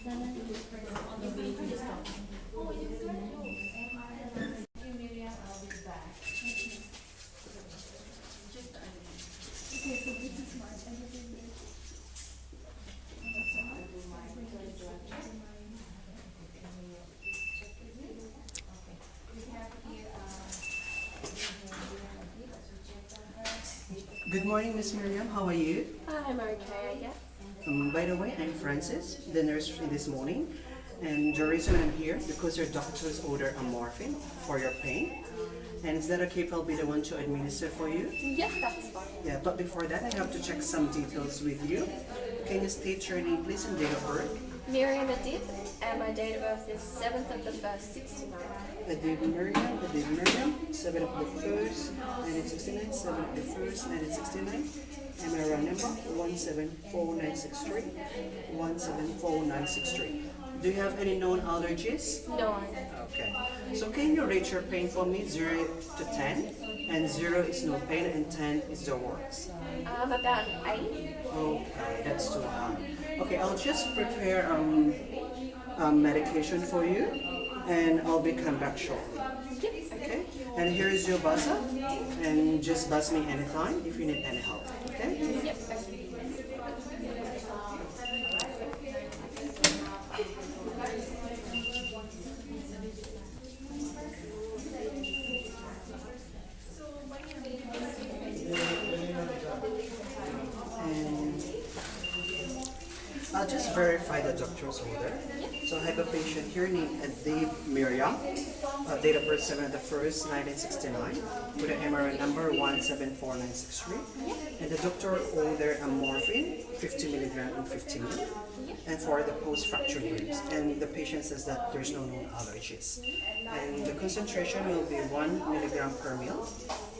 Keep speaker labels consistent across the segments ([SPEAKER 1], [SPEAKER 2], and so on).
[SPEAKER 1] Good morning, Miss Miriam. How are you?
[SPEAKER 2] I'm okay, I guess.
[SPEAKER 1] By the way, I'm Francis, the nurse for this morning. And the reason I'm here because your doctors ordered a morphine for your pain. And is that okay if I'll be the one to administer for you?
[SPEAKER 2] Yes, that's fine.
[SPEAKER 1] Yeah, but before that, I have to check some details with you. Can you state your name, please, and date of birth?
[SPEAKER 2] Miriam Adib, and my date of birth is 7th of the 1st, 69.
[SPEAKER 1] Adib Miriam, 7 of the 1st, 1969, 7 of the 1st, 1969. MRI number 174963, 174963. Do you have any known allergies?
[SPEAKER 2] No.
[SPEAKER 1] Okay. So can you rate your pain for me, 0 to 10? And 0 is no pain and 10 is the worst.
[SPEAKER 2] About an 8.
[SPEAKER 1] Okay, that's too high. Okay, I'll just prepare medication for you and I'll be come back shortly.
[SPEAKER 2] Yes.
[SPEAKER 1] Okay? And here is your buzzer and just buzz me anytime if you need any help. Okay?
[SPEAKER 2] Yep.
[SPEAKER 1] And I'll just verify the doctor's order. So I have a patient here named Dave Miriam, date of birth 7 of the 1st, 1969, with an MRI number 174963. And the doctor ordered a morphine, 50 milligram and 50 ml, and for the post-fracture use. And the patient says that there's no known allergies. And the concentration will be 1 milligram per ml.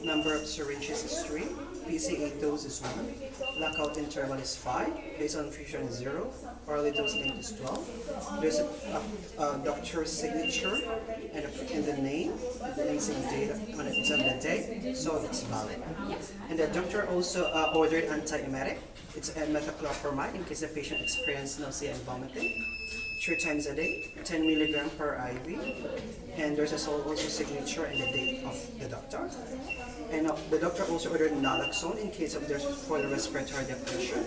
[SPEAKER 1] Number of syringes is 3. PCA dose is 1. Lockout interval is 5. Based on fusion is 0. Hourly dose length is 12. There's a doctor's signature and the name and some data on it, on the date, so it's valid. And the doctor also ordered antiemetic. It's a metoclopramide in case the patient experiences nausea and vomiting. 3 times a day, 10 milligram per IV. And there's also signature and the date of the doctor. And the doctor also ordered naloxone in case of there's for the respiratory depression.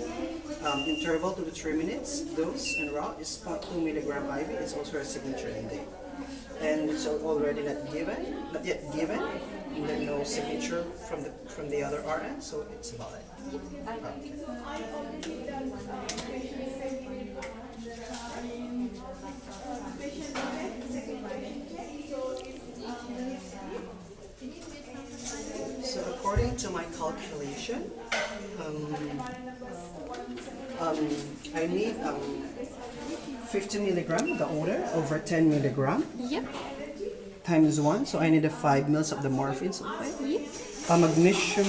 [SPEAKER 1] Interval 2 to 3 minutes. Dose and route is 0.2 milligram IV. It's also a signature and date. And it's already not yet given. And then no signature from the other RN, so it's valid. Okay. So according to my calculation, I need 50 milligram, the order, over 10 milligram.
[SPEAKER 2] Yep.
[SPEAKER 1] Times 1, so I need 5 mils of the morphine sulfate.
[SPEAKER 2] Yep.
[SPEAKER 1] Magnesium,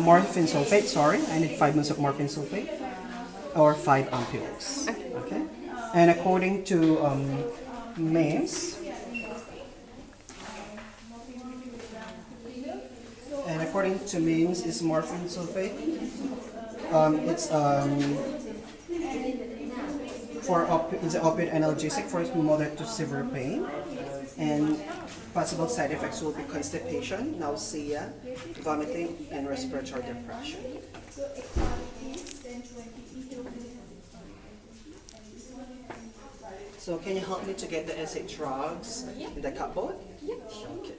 [SPEAKER 1] morphine sulfate, sorry, I need 5 mils of morphine sulfate, or 5 ampules. Okay? And according to MACE, is morphine sulfate. It's it's an opioid analgesic for moderate to severe pain, and possible side effects will be constipation, nausea, vomiting, and respiratory depression. So can you help me to get the SA drugs in the cupboard?
[SPEAKER 2] Yep.
[SPEAKER 1] Okay.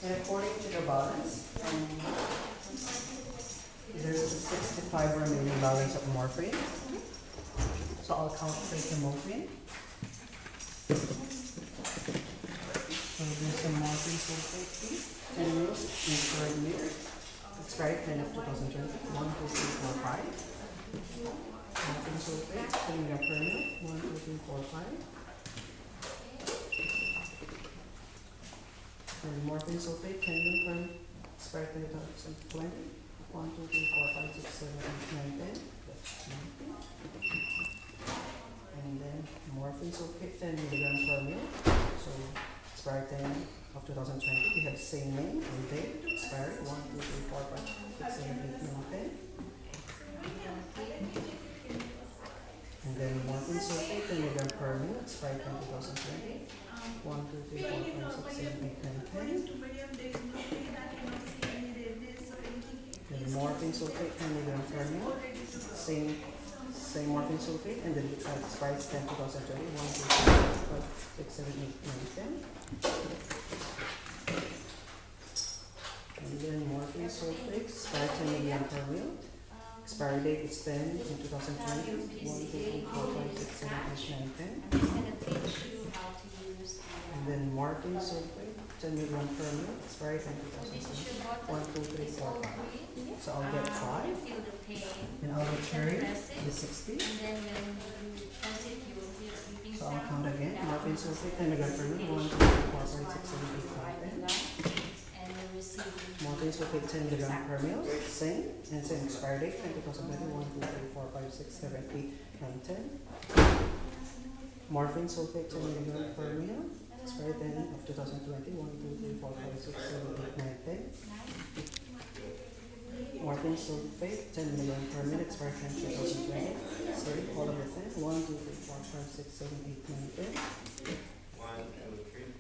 [SPEAKER 1] And according to the balance, there's a 65 remaining balance of morphine. So I'll count the morphine. So there's some morphine sulfate, 10 mils in per liter. Expiry 10 of 2020, 1, 2, 3, 4, 5. Morphine sulfate, 10 mg per ml, 1, 2, 3, 4, 5. And morphine sulfate, 10 mg per ml, expiry 10 of 2020, 1, 2, 3, 4, 5, 6, 7, 8, 9, 10. That's 90. And then morphine sulfate, 10 mg per ml. So expiry 10 of 2020. We have same name and date, expiry 1, 2, 3, 4, 5, 6, 7, 8, 9, 10. And then morphine sulfate 10 milligram per ml, expiry 10 2020. 1, 2, 3, 4, 5, 6, 7, 8, 9, 10. Then morphine sulfate 10 milligram per ml, same morphine sulfate, and then expires 10 2020. 1, 2, 3, 4, 5, 6, 7, 8, 9, 10. And then morphine sulfate, expire 10 milligram per ml. Expiry date is 10 in 2020. 1, 2, 3, 4, 5, 6, 7, 8, 9, 10. And then morphine sulfate, 10 milligram per ml. Expiry 10 2020. 1, 2, 3, 4, 5. So I'll get 5. And I'll return the 60. So I'll count again. Morphine sulfate, 10 milligram per ml. 1, 2, 3, 4, 5, 6, 7, 8, 9, 10. Morphine sulfate 10 milligram per ml, same, and same expiry date 10 2020. 1, 2, 3, 4, 5, 6, 7, 8, 9, 10. Morphine sulfate 10 milligram per ml, expiry 10 of 2020. 1, 2, 3, 4, 5, 6, 7, 8, 9, 10. Morphine sulfate 10 milligram per ml, expiry 10 2020. Sorry, all of the 10. 1, 2, 3, 4, 5, 6, 7, 8, 9, 10.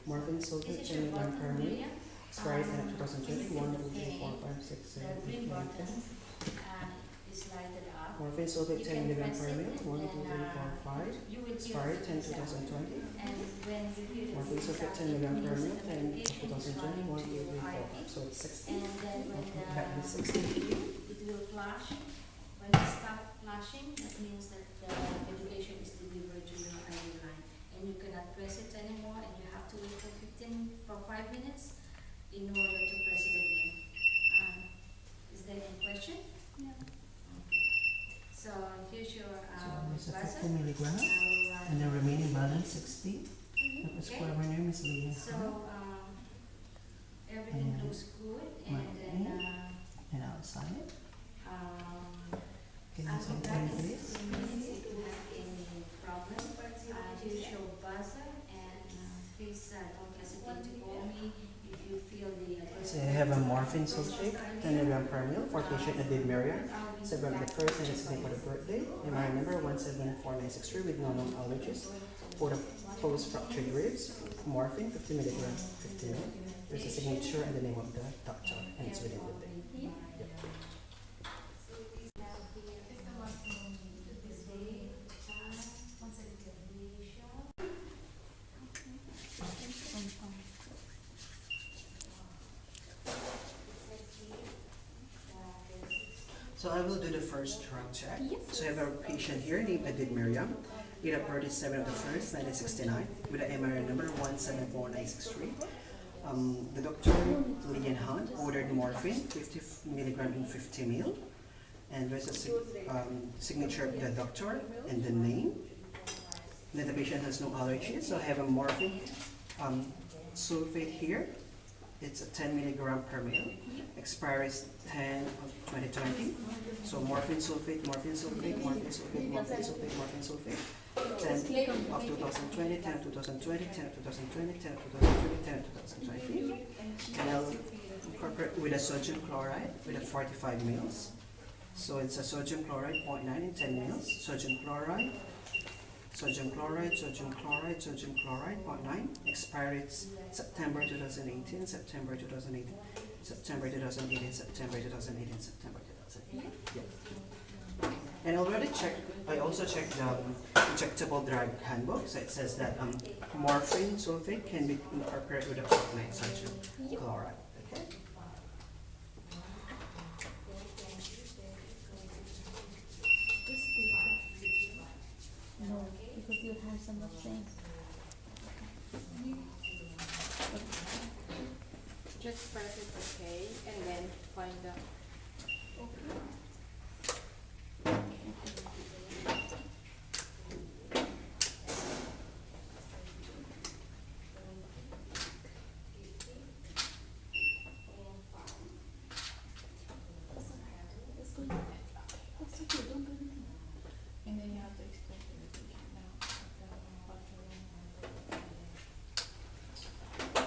[SPEAKER 1] Morphine sulfate 10 milligram per ml. Expiry 10 of 2020. 1, 2, 3, 4, 5, 6, 7, 8, 9, 10. Morphine sulfate 10 milligram per ml. 1, 2, 3, 4, 5. Expiry 10 2020. Morphine sulfate 10 milligram per ml. 10 of 2020. 1, 2, 3, 4, 5. So it's 60. That is 60.
[SPEAKER 3] It will flash. When it stops flashing, that means that the medication is delivered to your IV line. And you cannot press it anymore, and you have to wait for 5 minutes in order to press it again. Is there any question?
[SPEAKER 2] No.
[SPEAKER 3] Okay. So here's your
[SPEAKER 1] So there's a 50
[SPEAKER 3] buzzer.
[SPEAKER 1] milligram. And the remaining balance 60. The prescriber name is Lee.
[SPEAKER 3] So everything looks good, and then
[SPEAKER 1] And outside. Can you
[SPEAKER 3] I'll
[SPEAKER 1] say
[SPEAKER 3] be back
[SPEAKER 1] anything,
[SPEAKER 3] in
[SPEAKER 1] please?
[SPEAKER 3] 15 minutes if you have any problem. Here's your buzzer, and please don't hesitate to call me if you feel the
[SPEAKER 1] So I have a morphine sulfate, 10 milligram per ml for patient Adib Miriam, September the 1st, and it's name for the birthday. MRI number 174963 with no known allergies. For the post-fractured ribs, morphine 50 milligram, 50 ml. There's a signature and the name of the doctor, and it's within the day. Yep. So I will do the first drug check. So I have a patient here named Adib Miriam. Date of birth is 7 of the 1st, 1969, with an MRI number 174963. The doctor, Lian Han, ordered morphine, 50 milligram in 50 ml. And there's a signature of the doctor and the name. Then the patient has no allergies, so I have a morphine sulfate here. It's a 10 milligram per ml. Expiry is 10 of 2020. So morphine sulfate, morphine sulfate, morphine sulfate, morphine sulfate, morphine sulfate. 10 of 2020, 10 of 2020, 10 of 2020, 10 of 2020, 10 of 2020. And I'll incorporate with a sodium chloride with a 45 mils. So it's a sodium chloride 0.9 in 10 mils. Sodium chloride, sodium chloride, sodium chloride, sodium chloride 0.9. Expiry is September 2018, September 2018, September 2018, September 2018, September 2018. Yep. And already checked, I also checked the injectable drug handbook. So it says that morphine sulfate can be incorporated with a 0.9 sodium chloride. Okay.
[SPEAKER 2] No, because you have so much things.
[SPEAKER 4] Just press it OK and then find the and then you have to explain everything now.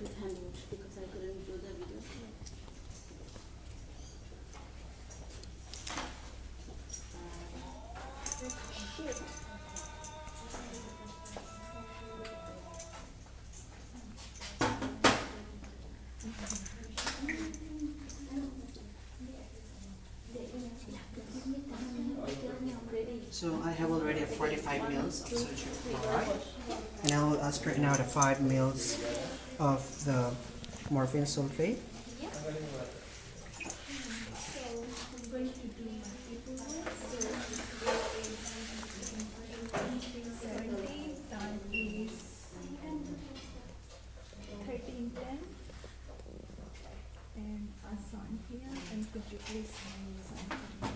[SPEAKER 5] with hand wash because I couldn't do the video.
[SPEAKER 1] So I have already 45 mils of sodium chloride, and I will aspirate now the 5 mils of the morphine sulfate.
[SPEAKER 6] And a sign here, and could you please sign for me?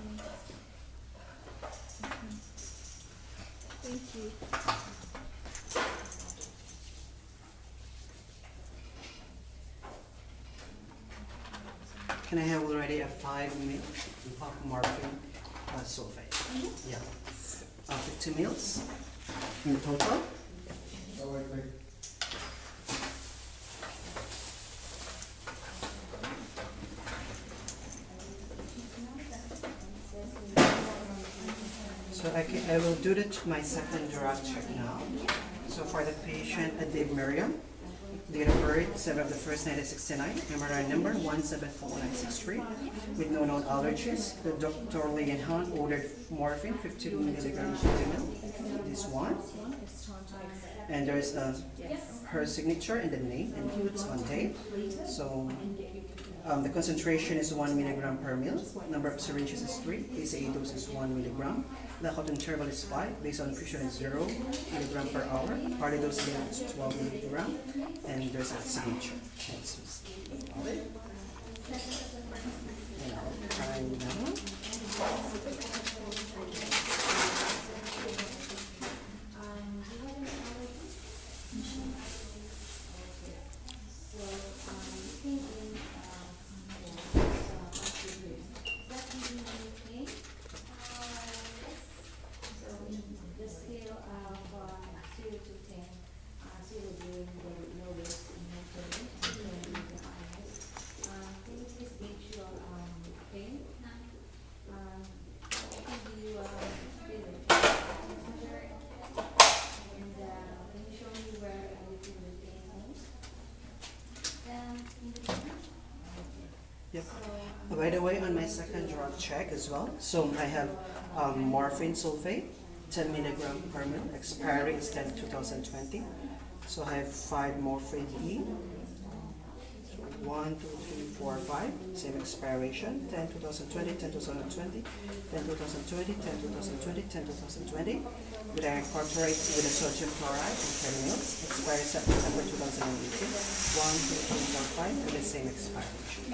[SPEAKER 6] Thank you.
[SPEAKER 1] Can I have already a 5 mil of morphine sulfate? Yeah. 50 mils in total. So I will do my second drug check now. So for the patient, Dave Miriam, date of birth, 7 of the 1st, 1969, MRI number 1741963, with no known allergies. The Dr. Lian Han ordered morphine, 50 milligrams per ml, this one. And there's her signature and the name and foods on tape. So the concentration is 1 milligram per ml. Number of syringes is 3. ACA dose is 1 milligram. Lockout interval is 5. Based on infusion is 0 milligram per hour. Party dose is 12 milligram. And there's a signature. And I'll try now. Yep. By the way, on my second drug check as well, so I have morphine sulfate, 10 milligram per ml. Expiry is 10/2020. So I have 5 morphine E. 1, 2, 3, 4, 5. Same expiration. 10/2020, 10/2020, 10/2020, 10/2020, 10/2020. With I incorporate with the sodium chloride and 10 mils. Expiry September 2018. 1, 2, 3, 4, 5. With the same expiration.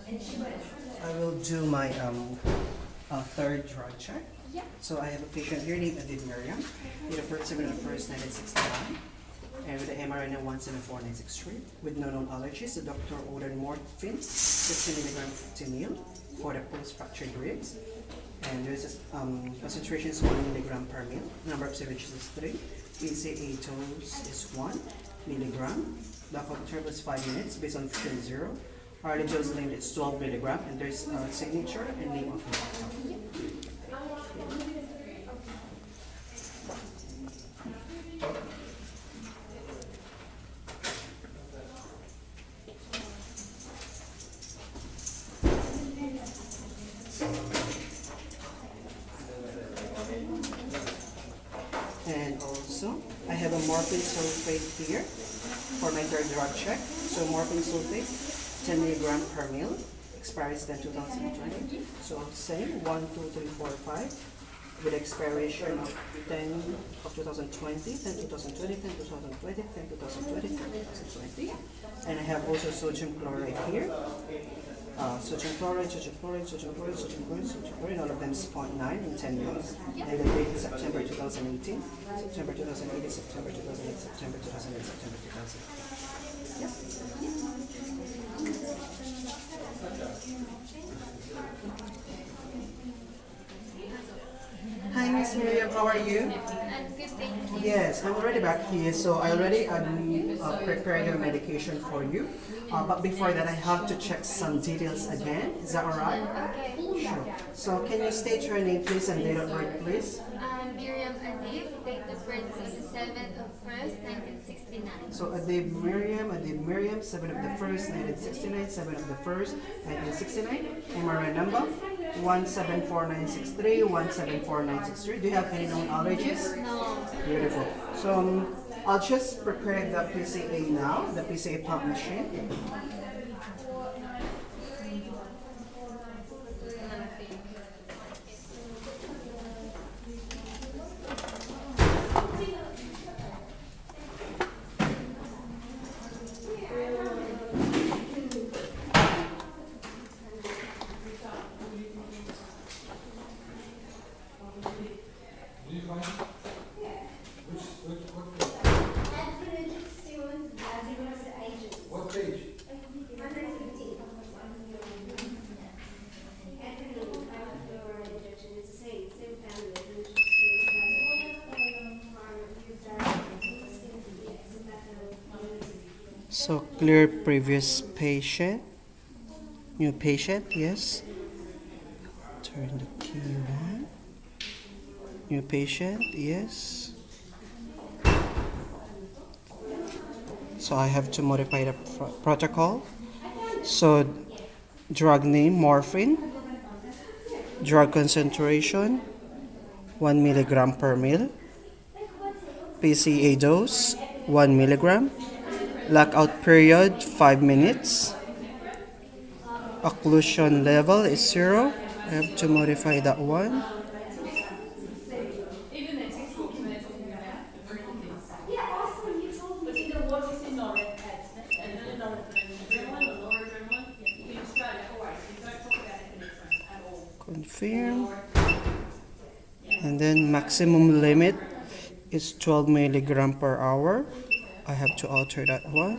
[SPEAKER 1] I will do my third drug check.
[SPEAKER 2] Yeah.
[SPEAKER 1] So I have a patient here named Adib Miriam, date of birth 7/1, 1969, and with the MRN 174963, with no known allergies. The doctor ordered morphine, 50 milligram 50 ml for the post-fracture ribs, and there's concentration is 1 milligram per ml. Number of syringes is 3. PCA dose is 1 milligram. The interval is 5 minutes based on field 0. Hourly dose length is 12 milligram, and there's a signature and name of the doctor. And also, I have a morphine sulfate here for my third drug check. So morphine sulfate, 10 milligram per ml, expires 10/2020. So same 1, 2, 3, 4, 5, with expiration of 10 of 2020, 10 2020, 10 2020, 10 2020, 10 2020. And I have also sodium chloride here. Sodium chloride, sodium chloride, sodium chloride, sodium chloride, sodium chloride, all of them is 0.9 in 10 units. And the date is September 2018, September 2018, September 2008, September 2008, September 2008. Yep. Hi, Miss Miriam, how are you?
[SPEAKER 2] I'm good, thank you.
[SPEAKER 1] Yes, I'm already back here, so I already prepared your medication for you. But before that, I have to check some details again. Is that alright?
[SPEAKER 2] Okay.
[SPEAKER 1] Sure. So can you state your name, please, and date of birth, please?
[SPEAKER 2] I'm Miriam Adib, date of birth is the 7th of 1st, 1969.
[SPEAKER 1] So Adib Miriam, 7 of the 1st, 1969, 7 of the 1st, 1969. MRI number 174963, 174963. Do you have any known allergies?
[SPEAKER 2] No.
[SPEAKER 1] Beautiful. So I'll just prepare the PCA now, the PCA pump machine.
[SPEAKER 7] What page?
[SPEAKER 1] So clear previous patient. New patient, yes. Turn the key on. New patient, yes. So I have to modify the protocol. So drug name, morphine. Drug concentration, 1 milligram per ml. PCA dose, 1 milligram. Lockout period, 5 minutes. Occlusion level is 0. I have to modify that one. Confirm. And then maximum limit is 12 milligram per hour. I have to alter that one.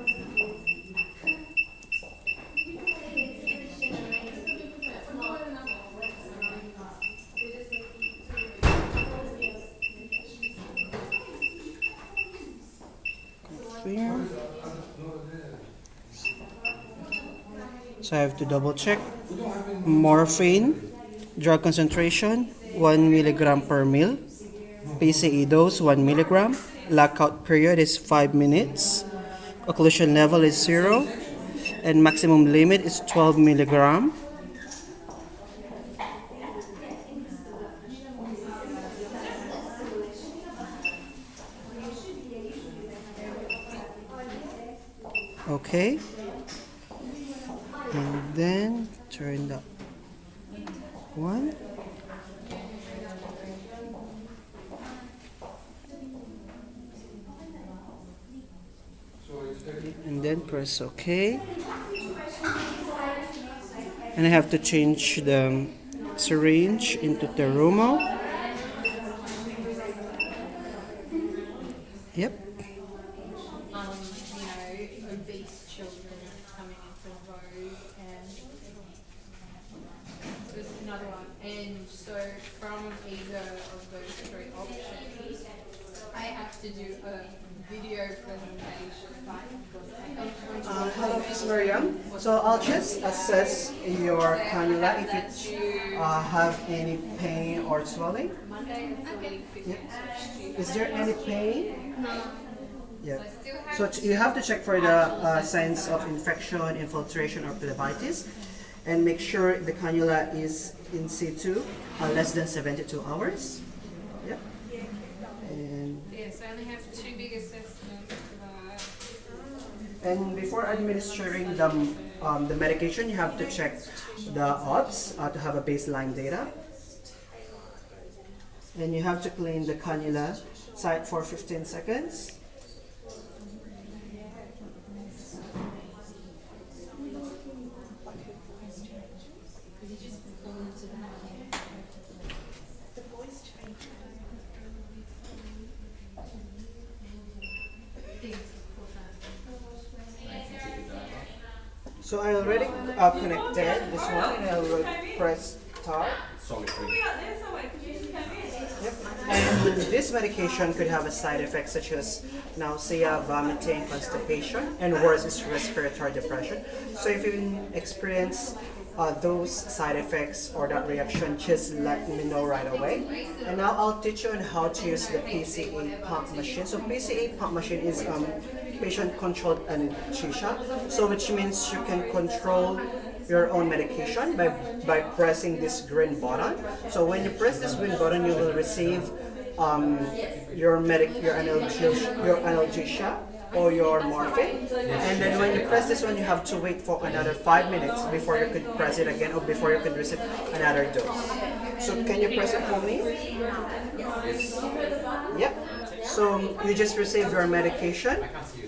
[SPEAKER 1] Confirm. So I have to double check. Morphine, drug concentration, 1 milligram per ml. PCE dose, 1 milligram. Lockout period is 5 minutes. Occlusion level is 0. And maximum limit is 12 milligram. Okay. And then turn that one. And then press OK. And I have to change the syringe into Terumo. Yep.
[SPEAKER 4] Obese children coming into vogue, and there's another one. And so from either of those three options, I have to do a video presentation.
[SPEAKER 1] Hello, Miss Miriam. So I'll just assess your cannula if it have any pain or swelling.
[SPEAKER 4] Monday is the week 15th.
[SPEAKER 1] Yep. Is there any pain? No. Yeah. So you have to check for the signs of infection, infiltration, or phlebitis, and make sure the cannula is in situ less than 72 hours. Yep. And
[SPEAKER 4] Yes, I only have 2 big assessments for that.
[SPEAKER 1] And before administering the medication, you have to check the odds to have a baseline data. And you have to clean the cannula site for 15 seconds. So I already connected this one, and I will press start. Yep. And this medication could have a side effects such as nausea, vomiting, constipation, and worse is respiratory depression. So if you experience those side effects or that reaction, just let me know right away. And now I'll teach you on how to use the PCA pump machine. So PCA pump machine is patient-controlled anesthesia, so which means you can control your own medication by pressing this green button. So when you press this green button, you will receive your analgesia or your morphine. And then when you press this one, you have to wait for another 5 minutes before you could press it again or before you could receive another dose. So can you press it for me? Yep. So you just received your medication,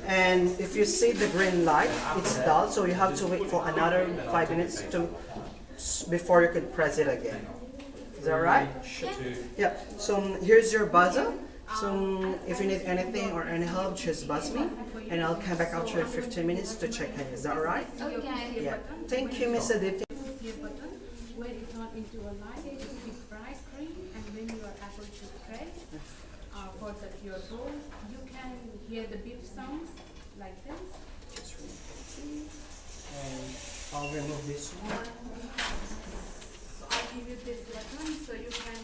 [SPEAKER 1] and if you see the green light, it's dull, so you have to wait for another 5 minutes before you could press it again. Is that right? Yeah. So here's your buzzer. So if you need anything or any help, just buzz me, and I'll come back after 15 minutes to check in. Is that right?
[SPEAKER 2] Okay.
[SPEAKER 1] Yeah. Thank you, Miss Aditi.
[SPEAKER 4] Your button, when it turns into a light, it is bright green, and when you are able to press for your door, you can hear the beep sounds like this.
[SPEAKER 1] And I'll remove this one.
[SPEAKER 4] So I give you this button so you can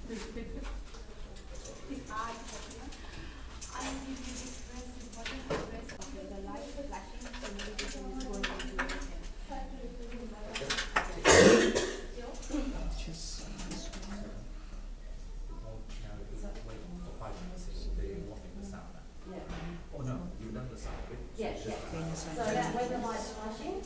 [SPEAKER 4] this eye button. I give you this button to press the light flashing so notification is going into your head.
[SPEAKER 3] Yes, yes. So that when the light's flashing,